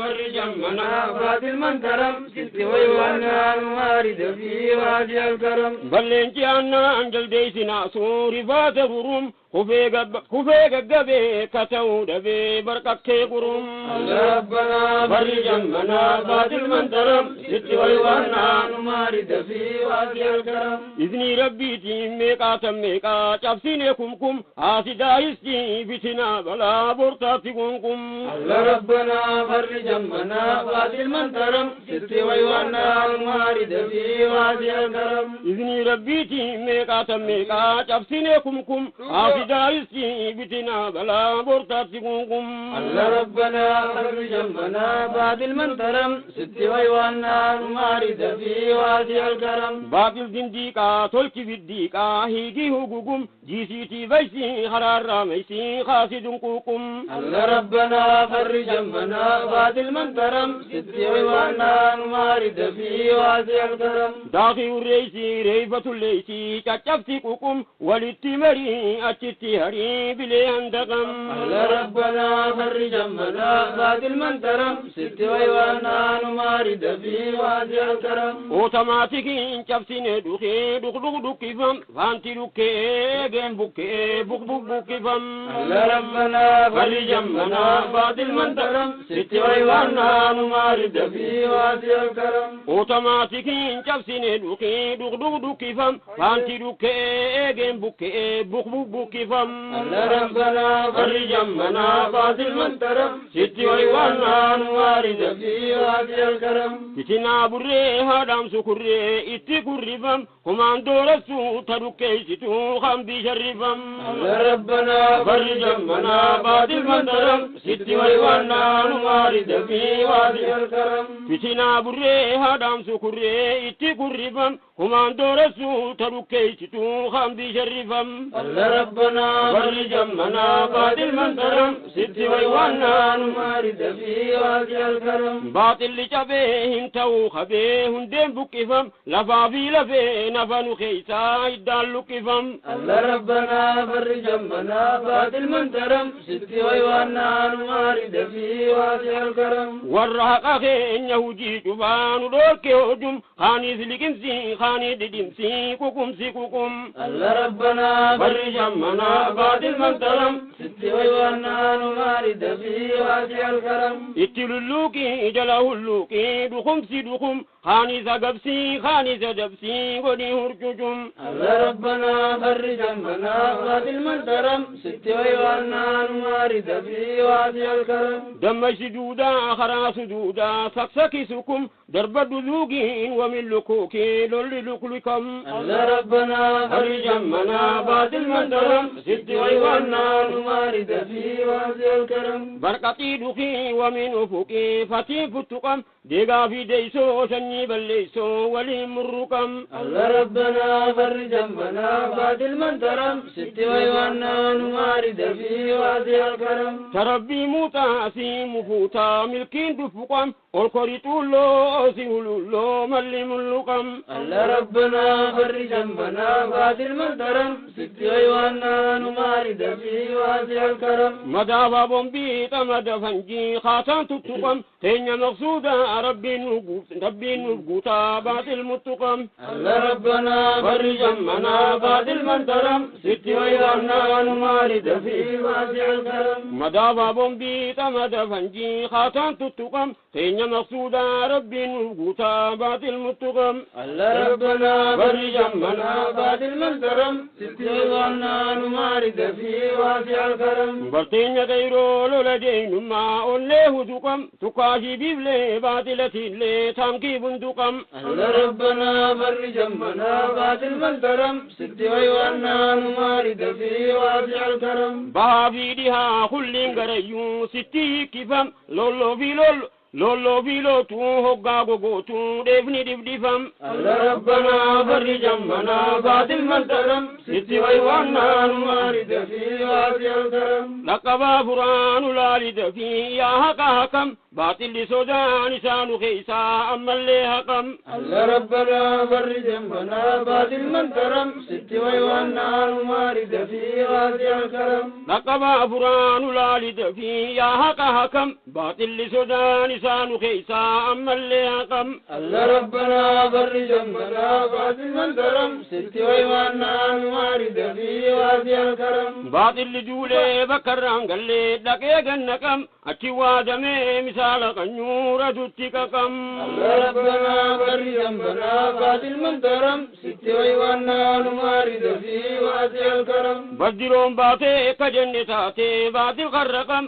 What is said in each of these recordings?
فرج همنا باطل من ترم ست ويوانا نوارد في وادي الكرم بلنجي عنا أنجل ديسنا سوري فات برم كفيق قبي كتو دبي بركك قرم ربنا فرج همنا باطل من ترم ست ويوانا نوارد في وادي الكرم إذني ربي تيميكا تميكا شفسينيكم كم آسدا يستي بسنا بلا برتاتكم ربنا فرج همنا باطل من ترم ست ويوانا نوارد في وادي الكرم إذني ربي تيميكا تميكا شفسينيكم كم آسدا يستي بسنا بلا برتاتكم ربنا فرج همنا باطل من ترم ست ويوانا نوارد في وادي الكرم باطل زنديقا تلك بالديقا هيجي هجوكم جيسيتي بيسي حرار راميسي خاسد قوكم ربنا فرج همنا باطل من ترم ست ويوانا نوارد في وادي الكرم داخي الريسي ريبة الليسي كتفتككم وللتمري أتتي هري بلي عندكم ربنا فرج همنا باطل من ترم ست ويوانا نوارد في وادي الكرم اوتوماتيكي انشفتين دوخي دوخ دوخ دوكي فم فانتي دوكي جيم بوكي بوك بوك بوكي فم ربنا فرج همنا باطل من ترم ست ويوانا نوارد في وادي الكرم اوتوماتيكي انشفتين دوخي دوخ دوخ دوكي فم فانتي دوكي جيم بوكي بوك بوك بوكي فم ربنا فرج همنا باطل من ترم ست ويوانا نوارد في وادي الكرم كتنا بري هادام سكري اتي كرفم كمان دورسو تركيستو خم بشرفم ربنا فرج همنا باطل من ترم ست ويوانا نوارد في وادي الكرم كتنا بري هادام سكري اتي كرفم كمان دورسو تركيستو خم بشرفم ربنا فرج همنا باطل من ترم ست ويوانا نوارد في وادي الكرم باطل لجبه تو خبيه هندين بكفم لفافي لفي نفن خيسا يدال لكفم ربنا فرج همنا باطل من ترم ست ويوانا نوارد في وادي الكرم والرهق خين يهودي جبان دولك هجم خاني سلكمسي خاني ددمسي كوكمسي كوكم ربنا فرج همنا باطل من ترم ست ويوانا نوارد في وادي الكرم اتلولوكي جلاهولوكي دخمسي دخم خاني زقبسي خاني زدبسي ودي هرججم ربنا فرج همنا باطل من ترم ست ويوانا نوارد في وادي الكرم دم سجودا خرا سجودا سكسكي سكم درب دلوقين ومن لكوكي لولي لكلكم ربنا فرج همنا باطل من ترم ست ويوانا نوارد في وادي الكرم بركتي دخي ومن أفقي فتي فتقم ديغا في ديسو شني بليسو ولي مرقم ربنا فرج همنا باطل من ترم ست ويوانا نوارد في وادي الكرم تربي موتاسي مفوتا ملكين دفقم والقريتو لو سيولو ملي ملقم ربنا فرج همنا باطل من ترم ست ويوانا نوارد في وادي الكرم مدافع بومبيت مدفنجي خاتان تتقم تينيا مقصودا ربي نبقوتا باطل متقم ربنا فرج همنا باطل من ترم ست ويوانا نوارد في وادي الكرم مدافع بومبيت مدفنجي خاتان تتقم تينيا مقصودا ربي نبقوتا باطل متقم ربنا فرج همنا باطل من ترم ست ويوانا نوارد في وادي الكرم برتينيا غيرو لولدين ما أوليه دقم تقاشي بيبلي باطلة اللي تامكي بندقم ربنا فرج همنا باطل من ترم ست ويوانا نوارد في وادي الكرم بابي ديها خلين غريو ستي كفم لولو في لولو بيلو تو هوغا غوغو تو ديفني ديفم ربنا فرج همنا باطل من ترم ست ويوانا نوارد في وادي الكرم لقبا فران لالد في يا حكم باطل سودان لسان خيسا أما اللي حكم ربنا فرج همنا باطل من ترم ست ويوانا نوارد في وادي الكرم لقبا فران لالد في يا حكم باطل سودان لسان خيسا أما اللي أقم الله ربنا فرج همنا باطل من ترم ست ويوانا نوارد في واسع الكرم باطل لجولي بكران قال لي دقيق النقم أتشوا دمي مثال قنورة تتككم الله ربنا فرج همنا باطل من ترم ست ويوانا نوارد في واسع الكرم بدرون باتي كجنتاتي باطل خرقم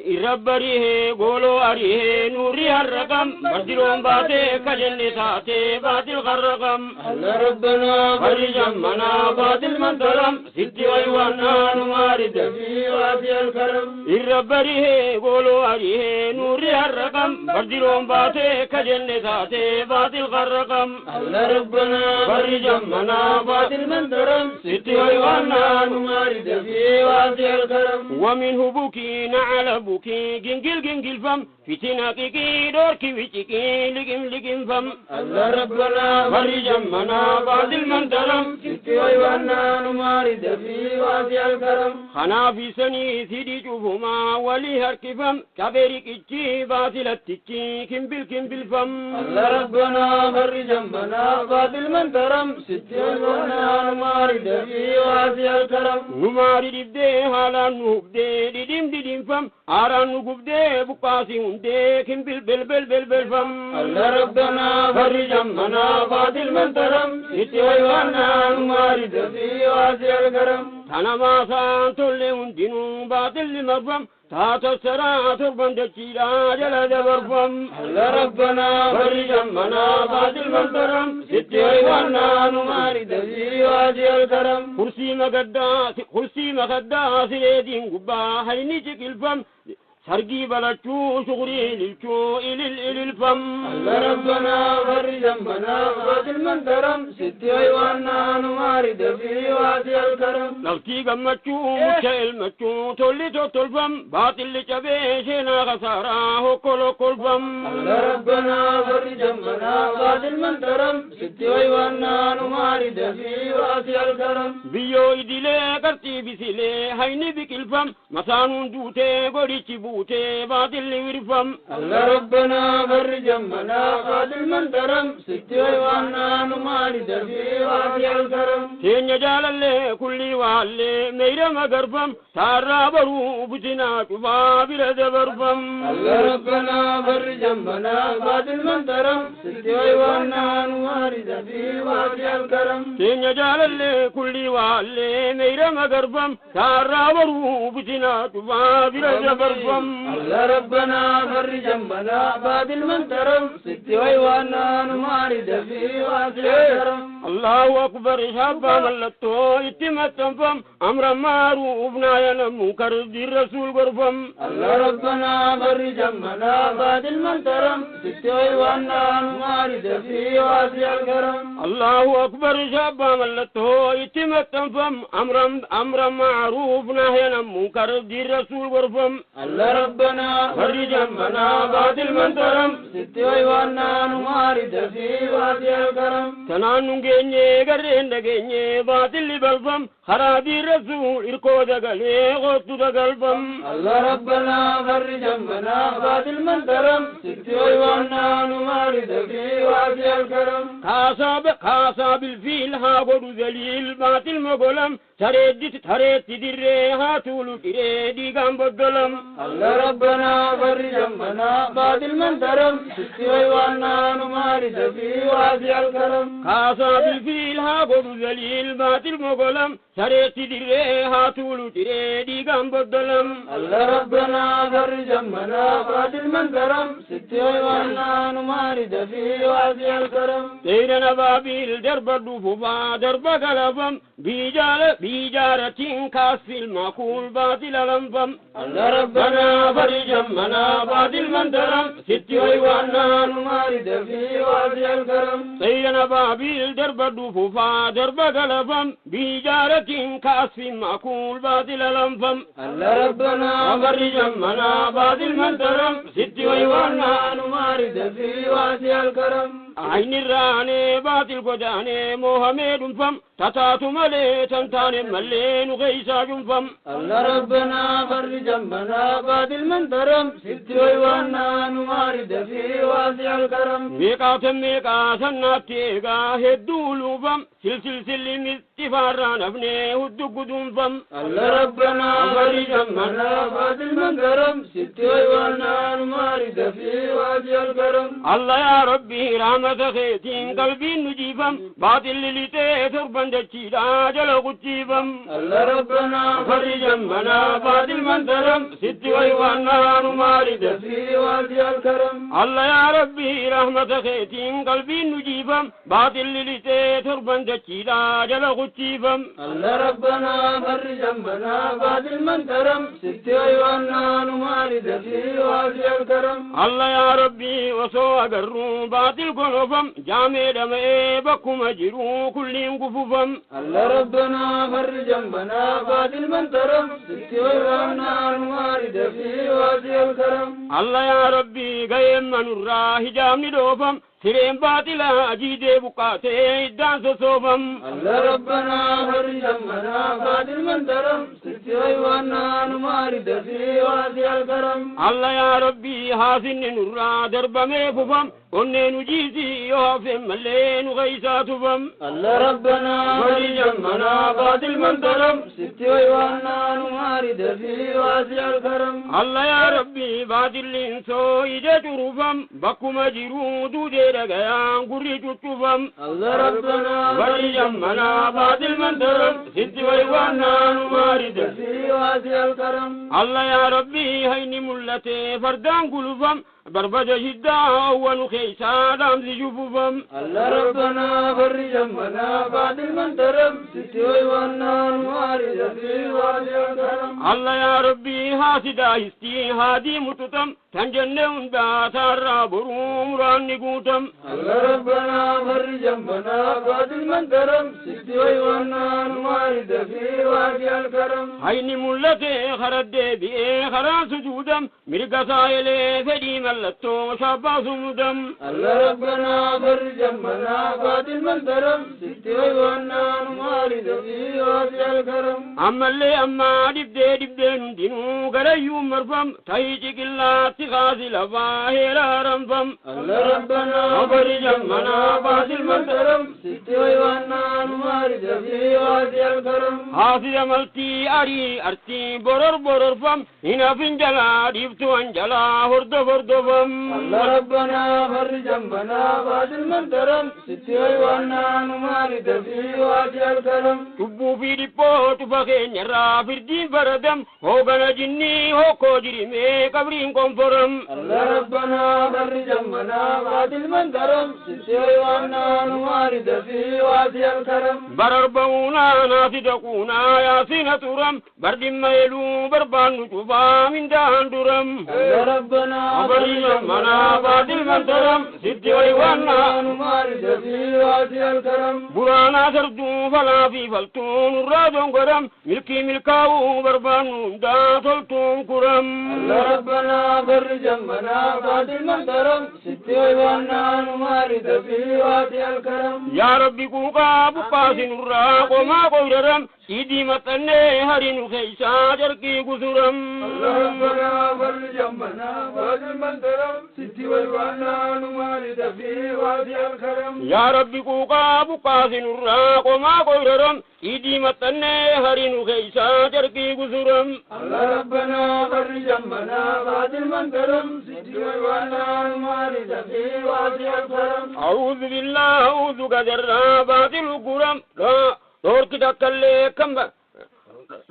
إربريه قولو أريه نوري الرقم بدرون باتي كجنتاتي باطل خرقم الله ربنا فرج همنا باطل من ترم ست ويوانا نوارد في واسع الكرم إربريه قولو أريه نوري الرقم بدرون باتي كجنتاتي باطل خرقم الله ربنا فرج همنا باطل من ترم ست ويوانا نوارد في واسع الكرم ومنه بكي نعل بكي جنجل فم فتنا كيكي دوركي ويشكي لقم فم الله ربنا فرج همنا باطل من ترم ست ويوانا نوارد في واسع الكرم خنا في سني سيدي شوفهما ولي هركفم كبرك اتشي باطل التشي كمبل فم الله ربنا فرج همنا باطل من ترم ست ويوانا نوارد في واسع الكرم نماري دبدي حالا نهبدي ديدم فم آران نقبدي بقاسي هندي كمبل فم الله ربنا فرج همنا باطل من ترم ست ويوانا نوارد في واسع الكرم تنا ما سان تولي هندينو باطل مرفم تاتا سرا تربان دجيلا جلا دبرفم الله ربنا فرج همنا باطل من ترم ست ويوانا نوارد في واسع الكرم كرسي مقدا سيدين قبا هيني شكل فم سرقي بلتشو شغري للشو إلى الفم الله ربنا فرج همنا باطل من ترم ست ويوانا نوارد في واسع الكرم لفتي قمتشو مكشل متشو تولي الفم باطل لشبيشنا خسارا هكول فم الله ربنا فرج همنا باطل من ترم ست ويوانا نوارد في واسع الكرم بيو إدلي كرتي بسلي هيني بك الفم مسانون دوتي قريتي بوتي باطل ورفم الله ربنا فرج همنا باطل من ترم ست ويوانا نوارد في واسع الكرم تين جال اللي كل والي ميرا مغرفم تارا برو بجنا تفا برد برفم الله ربنا فرج همنا باطل من ترم ست ويوانا نوارد في واسع الكرم تين جال اللي كل والي ميرا مغرفم تارا برو بجنا تفا برد برفم الله ربنا فرج همنا باطل من ترم ست ويوانا نوارد في واسع الكرم الله أكبر شابا ملتو اتمتن فم أمر معروف نهي عن منكر دي الرسول غرفم الله ربنا فرج همنا باطل من ترم ست ويوانا نوارد في واسع الكرم الله أكبر شابا ملتو اتمتن فم أمر معروف نهي عن منكر دي الرسول غرفم الله ربنا فرج همنا باطل من ترم ست ويوانا نوارد في واسع الكرم تنانو geenye gareen dhageenye baatilli balfam خرابي الرسول إركو دقلي غوتو دقلبم الله ربنا فرج همنا باطل من ترم ست ويوانا نمارد في واسع الكرم خاصاب الفيل هاقود ذليل باطل مقلم تريد دري هاتولو تريدي قام بقلم الله ربنا فرج همنا باطل من ترم ست ويوانا نمارد في واسع الكرم خاصاب الفيل هاقود ذليل باطل مقلم تريد دري هاتولو تريدي قام بقلم الله ربنا فرج همنا باطل من ترم ست ويوانا نمارد في واسع الكرم تيرنا بابيل درب الدفوفا درب قلبم بيجارة كاسف المعقول باطل لنفم الله ربنا فرج همنا باطل من ترم ست ويوانا نمارد في واسع الكرم تيرنا بابيل درب الدفوفا درب قلبم بيجارة كاسف المعقول باطل لنفم الله ربنا فرج همنا باطل من ترم ست ويوانا نمارد في واسع الكرم عين الراني باطل قداني محمد فم تتات ملي تنتان ملي نغيسا جنفم الله ربنا فرج همنا بعد المنترم ست ويوانا نمارد في واسع الكرم ميقا سناتيقا هدولو فم سلسل مستفارا نفني هدو قدوم الله ربنا فرج همنا بعد المنترم ست ويوانا نمارد في واسع الكرم الله يا ربي رحمة خيتين قلبي نجيفم باطل للي تربا دجيلا جل قتيفم الله ربنا فرج همنا بعد المنترم ست ويوانا نمارد في واسع الكرم الله يا ربي رحمة خيتين قلبي نجيفم باطل للي تربا دجيلا جل قتيفم الله ربنا فرج همنا بعد المنترم ست ويوانا نمارد في واسع الكرم الله يا ربي وسوى قروا باطل قلوبهم جامع دمئ بكم أجروا كل قفوفهم الله ربنا فرج همنا بعد المنترم ست ويوانا نمارد في واسع الكرم الله يا ربي قيم من الراه جامع دوفهم سرين باطلا أجيد بقاتي إدان سوفهم الله ربنا فرج همنا بعد المنترم ست ويوانا نمارد في واسع الكرم الله يا ربي حاسن نورا درب ميفوفهم ونين جيزي يوفم ملين غيساتهم الله ربنا فرج همنا بعد المنترم ست ويوانا نمارد في واسع الكرم الله يا ربي بعد الإنسو إجا جروفهم بكم أجروا دودي رقيان قري جتوفهم الله ربنا فرج همنا بعد المنترم ست ويوانا نمارد في واسع الكرم الله يا ربي هيني ملتي فردان قلوفهم بربد جدا أول خيسا دامز جفوفهم الله ربنا فرج همنا بعد المنترم ست ويوانا نمارد في واسع الكرم الله يا ربي هاسدا هستي هادي متتم تنجنون باتار بروم راني قوتم الله ربنا فرج همنا بعد المنترم ست ويوانا نمارد في واسع الكرم هيني ملتي خرد بي خران سجودم مرقا سايلي فدي ملتو شابا سمودم الله ربنا فرج همنا بعد المنترم ست ويوانا نمارد في واسع الكرم أما اللي أما دبدي ندينو غريو مرفم تهيجي قلات غازي لفاهيرا رنفم الله ربنا فرج همنا بعد المنترم ست ويوانا نمارد في واسع الكرم حافظ ملتي أرتي برر فم هنا فنجلا ديفتو أنجلا هردو فم الله ربنا فرج همنا بعد المنترم ست ويوانا نمارد في واسع الكرم تبو في ديبو تفخين يرا فردين فردم هوغنا جني هوكو جريمي قبرين كونفرم الله ربنا فرج همنا بعد المنترم ست ويوانا نمارد في واسع الكرم برر بونا ناسي تقونا ياسين ترم بردم ميلو بربان نجوبا من دان درم الله ربنا فرج همنا بعد المنترم ست ويوانا نمارد في واسع الكرم برانا سردو فلا في فلتون الرادون قرم ملكاو بربان دا سلطون كرم الله ربنا فرج همنا بعد المنترم ست ويوانا نمارد في واسع الكرم يا ربي كوكا بقاسن الراق وما قيرم سيدي متني هرين خيسا جركي قسرم الله ربنا فرج همنا بعد المنترم ست ويوانا نمارد في واسع الكرم يا ربي كوكا بقاسن الراق وما قيرم سيدي متني هرين خيسا جركي قسرم الله ربنا فرج همنا بعد المنترم ست ويوانا نمارد في واسع الكرم أعوذ بالله أعوذ قدر باطل القرم دور كده كله كم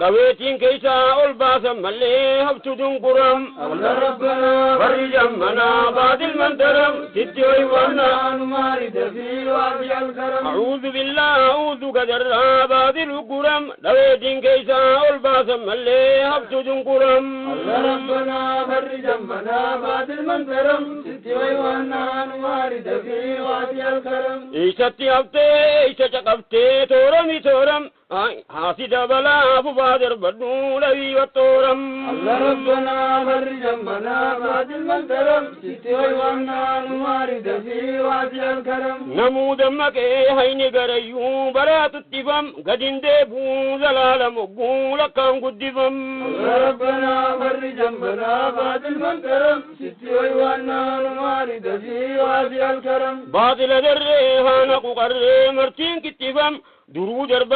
قويتين كيسا والباسم ملي هبتدون قرم الله ربنا فرج همنا بعد المنترم ست ويوانا نمارد في واسع الكرم أعوذ بالله أعوذ قدر بعد القرم قويتين كيسا والباسم ملي هبتدون قرم الله ربنا فرج همنا بعد المنترم ست ويوانا نمارد في واسع الكرم إيشتي هبتي إيشا شقفتي تورم حاسد بلا فبادر بدو لي والتورم الله ربنا فرج همنا بعد المنترم ستوي وانا نمارد في واسع الكرم نمو دمك هيني غريو بلا تتفم قد اندبو زلال مقول كان قدفم الله ربنا فرج همنا بعد المنترم ستوي وانا نمارد في واسع الكرم باطل درها نقو قرر مرتين كتفم درو درب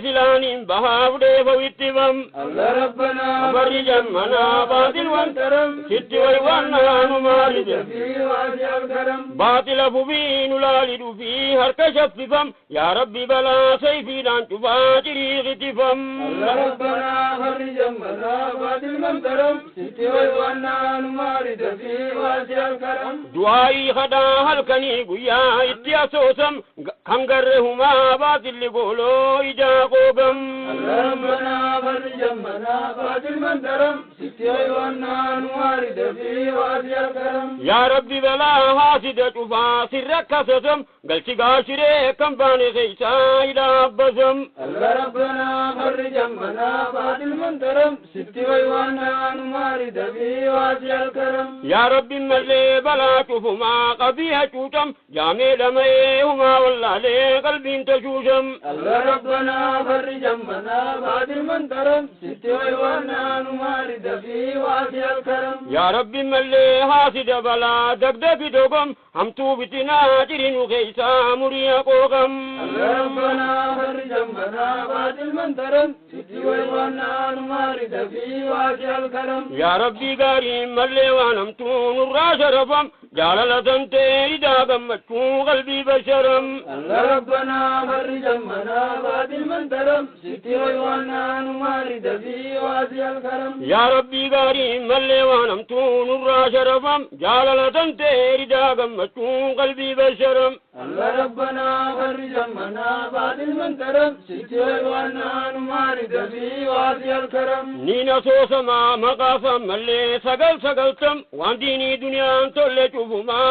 سلانين بهاف ديف ويتفم الله ربنا فرج همنا باطل وانترم ستوي وانا نمارد في واسع الكرم باطل فبين لالد في هرك شففم يا ربي بلا سيفي لان تفاجري غتفم الله ربنا فرج همنا بعد المنترم ستوي وانا نمارد في واسع الكرم دعائي خدا هلكني قيا اتياسوسم خنقرهما باطل قولو إجا قوبم الله ربنا فرج همنا بعد المنترم ستوي وانا نمارد في واسع الكرم يا ربي بلا حاسد تفا سرك سسم قلت قاشري كم باني خيسا إلى أبسم الله ربنا فرج همنا بعد المنترم ستوي وانا نمارد في واسع الكرم يا ربي ملي بلا تفما قبيها توتم جامي لميهما والله لي قلبي تشوشم الله ربنا فرج همنا بعد المنترم ستوي وانا نمارد في واسع الكرم يا ربي ملي حاسد بلا دقدق دوغم همتو بتنا جرين خيسا مريا قوغم الله ربنا فرج همنا بعد المنترم ستوي وانا نمارد في واسع الكرم يا ربي قاري ملي وانمتو نرى شرفم جالة تنتي داغم متكو قلبي بشرم الله ربنا فرج همنا بعد المنترم ستوي وانا نمارد في واسع الكرم يا ربي قاري ملي وانمتو نرى شرفم جالة تنتي داغم متكو قلبي بشرم الله ربنا فرج همنا بعد المنترم ستوي وانا نمارد في واسع الكرم نينا سوسما مقافا ملي سقل سقلتم وان ديني دنيا تولي شوفما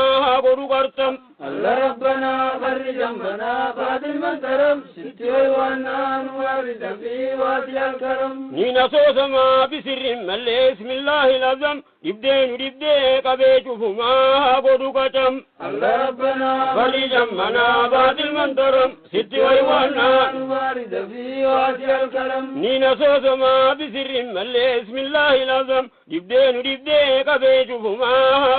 قرو قرتم الله ربنا فرج همنا بعد المنترم ستوي وانا نمارد في واسع الكرم نينا سوسما بسر ملي اسم الله الأعظم يبدين قبي شوفما قرو قرتم الله ربنا فرج همنا بعد المنترم ستوي وانا نمارد في واسع الكرم نينا سوسما بسر ملي اسم الله الأعظم يبدين قبي شوفما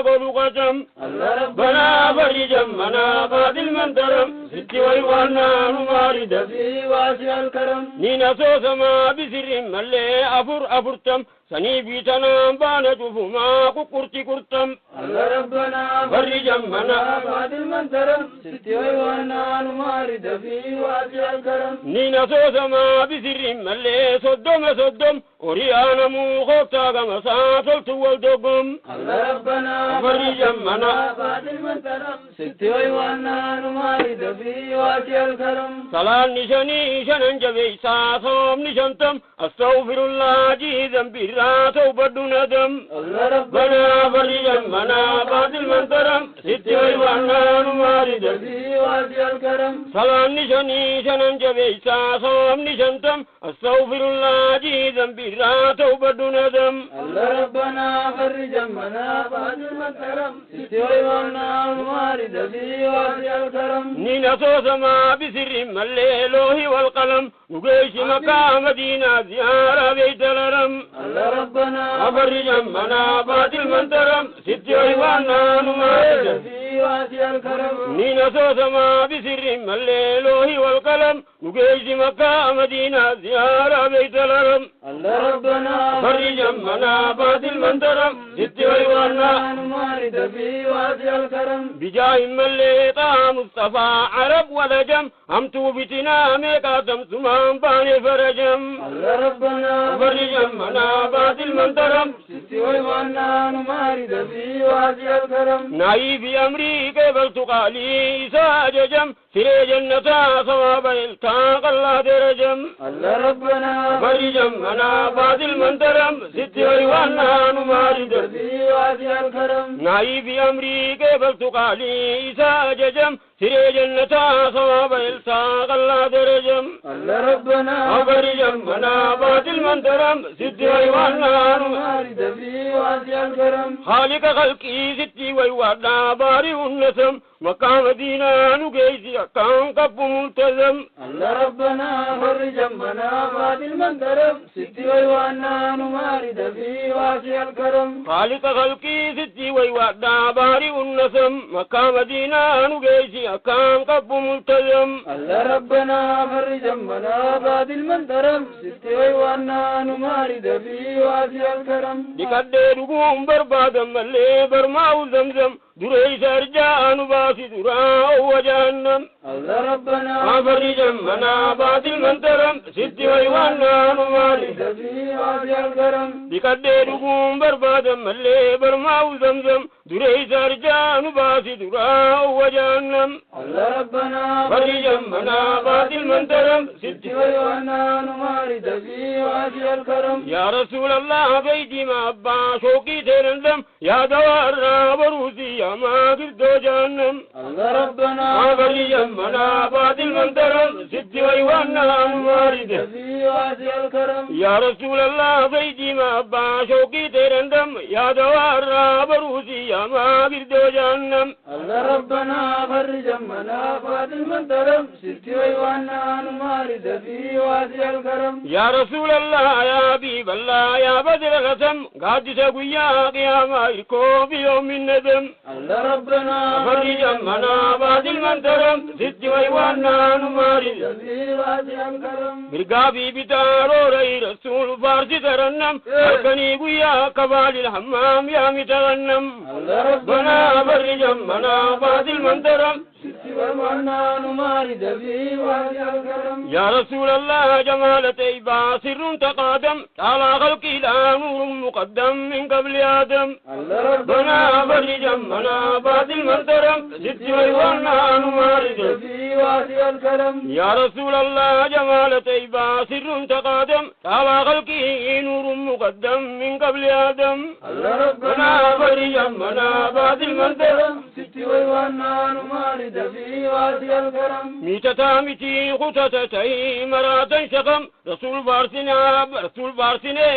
قرو قرتم الله بنا ربنا فرج همنا بعد المنترم ستوي وانا نمارد في واسع الكرم نينا سوسما بسر ملي أفرتم سني بيتنا بانا شوفما قرتي قرتم الله ربنا فرج همنا بعد المنترم ستوي وانا نمارد في واسع الكرم نينا سوسما بسر ملي صدم أريانا مو خوفتا غمسا صلت والدقم الله ربنا فرج همنا بعد المنترم ستوي وانا نمارد في واسع الكرم صلاة نشاني شنن جبيسا صوم نشانتم أستغفر الله جيدا برا توبة ندم الله بنا ربنا فرج همنا بعد المنترم ستوي وانا نمارد في واسع الكرم صلاة نشاني شنن جبيسا صوم نشانتم أستغفر الله جيدا برا توبة ندم الله ربنا فرج همنا بعد المنترم ستوي وانا نمارد في واسع الكرم نينا سوسما بسر الليلوه والقلم نقيش مكة مدينة زيارة بيت الهرم الله ربنا أفرج همنا بعد المنترم ستوي وانا نمارد في واسع الكرم نينا سوسما بسر الليلوه والقلم نقيش مكة مدينة زيارة بيت الهرم الله ربنا فرج همنا بعد المنترم ستوي وانا نمارد في واسع الكرم بجاه ملي طه مصطفى عرب ولجم همتو بتنا ميقاتم سمان باني فرجم الله ربنا فرج همنا بعد المنترم ستوي وانا نمارد في واسع الكرم نايف أمريكا بل تقالي ساججم سري جنة صواب التاق الله درجم الله ربنا فرج همنا بعد المنترم ستوي وانا نمارد في واسع الكرم نايف أمريكا بل تقالي ساججم سري جنة صواب إلساق الله درجم الله ربنا أبرجم منابات المنترم ست ويوانا نمارد في واسع الكرم خالق خلقي ست ويوانا باري النسم مقام دينا نقيسي أكام قب ملتزم الله ربنا فرج منابات المنترم ست ويوانا نمارد في واسع الكرم خالق خلقي ست ويوانا باري النسم مقام دينا نقيسي أكام قب ملتزم الله ربنا فرج منابات المنترم ست ويوانا نمارد في واسع الكرم لقد قوم بربادا ملي برماو زمزم دريس أرجاء نباسي دراء وجهنم الله ربنا فرج منابات المنترم ست ويوانا نمارد في واسع الكرم لقد قوم بربادا ملي برماو زمزم دريس أرجاء نباسي دراء وجهنم الله ربنا فرج منابات المنترم ست ويوانا نمارد في واسع الكرم يا رسول الله بيتي ما أبا شوقي ترندم يا دوار بروسي يا ما قردو جهنم الله ربنا فرج منابات المنترم ست ويوانا نمارد في واسع الكرم يا رسول الله بيتي ما أبا شوقي ترندم يا دوار بروسي يا ما قردو جهنم الله ربنا فرج منابات المنترم ست ويوانا نمارد في واسع الكرم يا رسول الله يا حبيب الله يا بدر القسم قادس قيا قياما يركو بيوم الندم الله ربنا فرج منابات المنترم ست ويوانا نمارد في واسع الكرم برقابي بتارو ري رسول فارس ترنم أركني قيا كبال الحمام يا متغنم الله ربنا فرج منابات المنترم ست ويوانا نمارد في واسع الكرم يا رسول الله جمال طيبا سر تقادم على خلق لا نور مقدم من قبل آدم الله ربنا فرج منابات المنترم ست ويوانا نمارد في واسع الكرم يا رسول الله جمال طيبا سر تقادم على خلقه نور مقدم من قبل آدم الله ربنا فرج منابات المنترم ست ويوانا نمارد في واسع الكرم ميتتا متي خطتتي مراتا شقم رسول بارسنا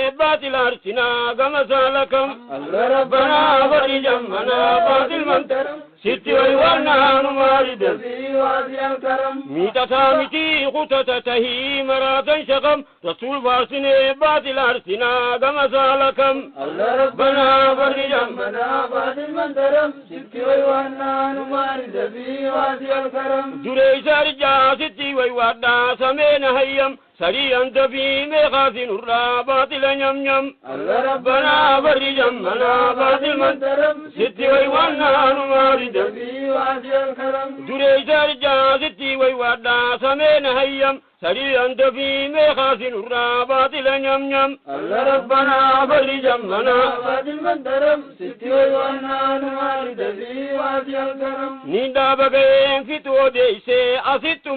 باطل أرسنا كما سالكم الله ربنا فرج منابات المنترم ست ويوانا نمارد في واسع الكرم ميتتا متي خطتتي مراتا شقم رسول بارسنا باطل أرسنا كما سالكم الله ربنا فرج منابات المنترم ست ويوانا نمارد في واسع الكرم دريس أرجا ست ويوانا سمين هيم سريعا تفي مخازن الرابات لنيم الله ربنا فرج منابات المنترم ست ويوانا نمارد في واسع الكرم دريس أرجا ست ويوانا سمين هيم سريعا تفي مخازن الرابات لنيم الله ربنا فرج منابات المنترم ست ويوانا نمارد في واسع الكرم نيدا بغين في توديسي أسيت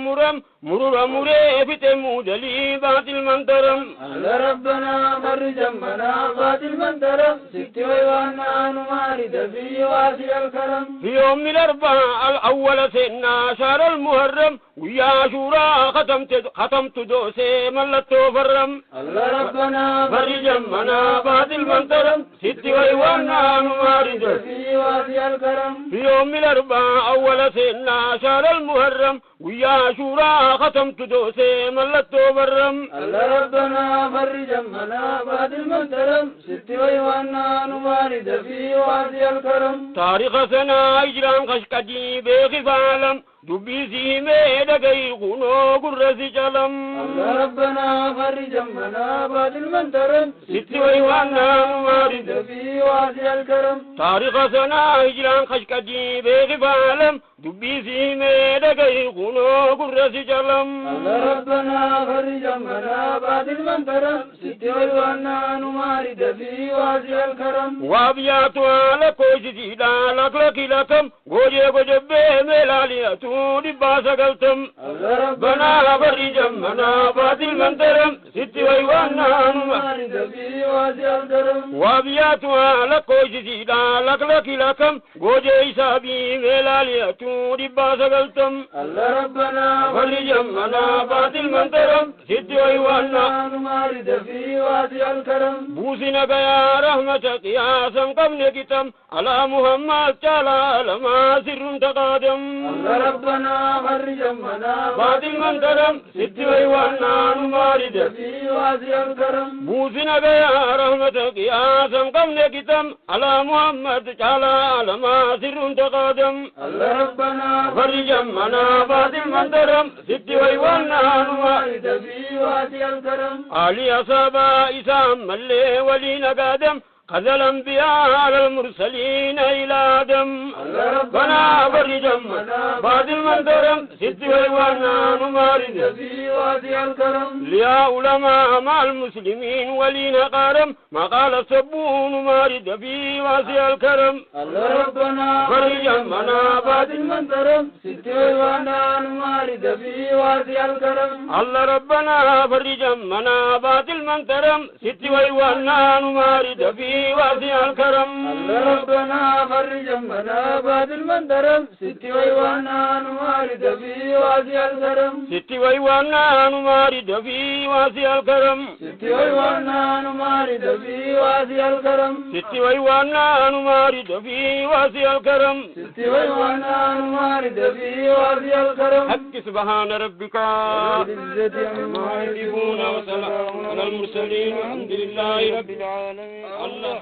مرور مري في تمودلي بات المنترم الله ربنا فرج منابات المنترم ست ويوانا نمارد في واسع الكرم في يوم الأربعاء الأول سنة شهر المحرم ويا شورا ختمت دوسي ملتو فرم الله ربنا فرج منابات المنترم ست ويوانا نمارد في واسع الكرم في يوم الأربعاء أول سنة شهر المحرم ويا شورا ختمت دوسي ملتو فرم الله ربنا فرج منابات المنترم ست ويوانا نمارد في واسع الكرم تاريخ سنة إجرام خشكجي بخفالم دبي سيمي دقي خنو قرسي جلم الله ربنا فرج منابات المنترم ست ويوانا نمارد في واسع الكرم تاريخ سنة إجرام خشكجي بخفالم دبي سيمي دقي خنو قرسي جلم الله ربنا فرج منابات المنترم ست ويوانا نمارد في واسع الكرم وابياتها لكوشي سيدا لك لكم غوجي غجبه ملالياتو دباس قلتم ربنا فرج همنا باطل من ترم ست ويوانا نمارد في واسع الكرم وابياتها لكوش سيدا لك لكم قوجي سابي ملالياتو دباس قلتم ربنا فرج همنا باطل من ترم ست ويوانا نمارد في واسع الكرم بوسنا يا رحمتك يا سنقم نكتم على محمد تعالى لما سر تقادم ربنا فرج همنا باطل من ترم ست ويوانا نمارد في واسع الكرم بوسنا يا رحمتك يا سنقم نكتم على محمد تعالى لما سر تقادم ربنا فرج همنا باطل من ترم ست ويوانا نمارد في واسع الكرم علي أصابا إسام ملي ولينا قادم قد الأنبياء على المرسلين إلى آدم ربنا فرج همنا بعد المنترم ست ويوانا نمارد في واسع الكرم ليا علماء مع المسلمين ولينا قارم ما قال السبون نمارد في واسع الكرم ربنا فرج همنا بعد المنترم ست ويوانا نمارد في واسع الكرم الله ربنا فرج همنا بعد المنترم ست ويوانا نمارد في واسع الكرم ربنا فرج همنا بعد المنترم ست ويوانا نمارد في واسع الكرم ست ويوانا نمارد في واسع الكرم ست ويوانا نمارد في واسع الكرم ست ويوانا نمارد في واسع الكرم ست ويوانا نمارد في واسع الكرم حق سبحان ربك بالعزة عما يصفون وسلام على المرسلين والحمد لله رب العالمين الله